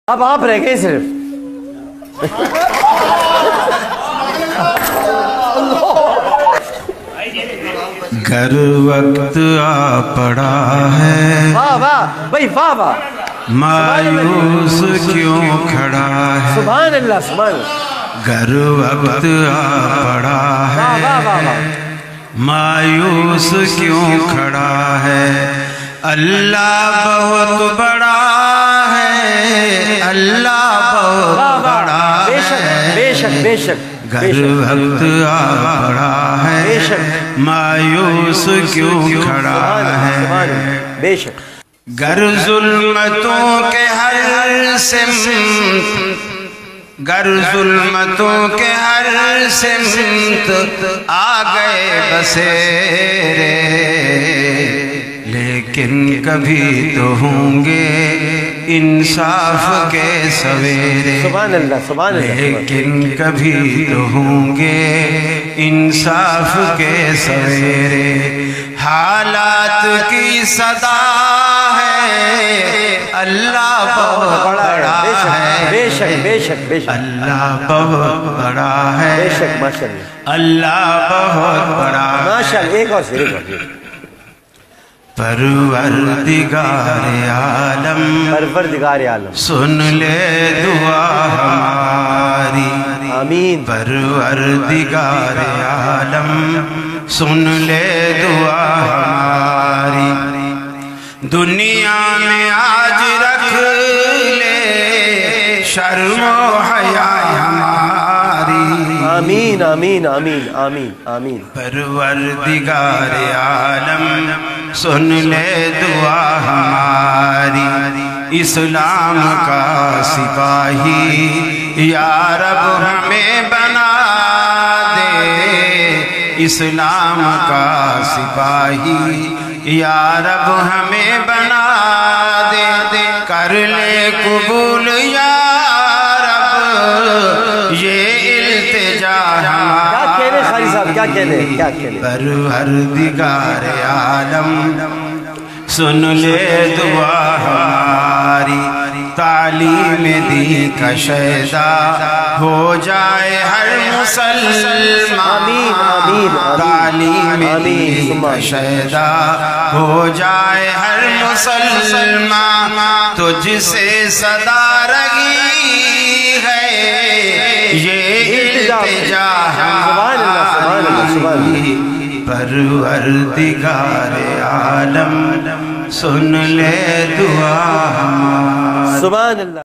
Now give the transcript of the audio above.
اب آپ رہ گئے صرف. گر وقت آ پڑا ہے واہ واہ بھائی واہ واہ, مایوس کیوں کھڑا ہے. سبحان اللہ سبحان اللہ. گر وقت آ پڑا ہے مایوس کیوں کھڑا ہے. اللہ بہت بڑا ہے, اللہ بہت بڑا ہے. بے شک بے شک. گر وقت آ پڑا ہے مایوس کیوں کھڑا ہے. بے شک. گر ظلمتوں کے ہر سمت, گر ظلمتوں کے ہر سمت آ گئے بسیرے, لیکن کبھی تو ہوں گے انصاف کے سویرے. سبحان اللہ سبحان اللہ. لیکن کبھی تو ہوں گے انصاف کے سویرے. حالات کی صدا ہے اللہ بہت بڑا ہے. بے شک بے شک بے شک. اللہ بہت بڑا ہے. بے شک ماشاء اللہ. اللہ بہت بڑا ماشاء اللہ. ایک اور سے پروردگار عالم, پروردگار عالم سن لے دعا ہماری. آمین. پروردگار عالم سن لے دعا ہماری. دنیا میں آج رکھ لے شرم و حیا ہماری. آمین آمین آمین آمین آمین. پروردگار عالم سن لے دعا ہماری. اسلام کا سپاہی یا رب ہمیں بنا دے. اسلام کا سپاہی یا رب ہمیں بنا دے. کر لے قبول یا رب یہ التجا ہماری. کیا کہنے خالی صاحب, کیا کہنے کیا کہنے. پروردگار عالم سن لے دعا ہماری. تعلیم دین کا شیدا ہو جائے ہر مسلمان. آمین آمین. تعلیم دین کا شیدا ہو جائے ہر مسلمان. تجھ سے صدا رہی ہے یہ التجا ہماری. پروردگار عالم سن لے دعا ہماری. سبحان اللہ.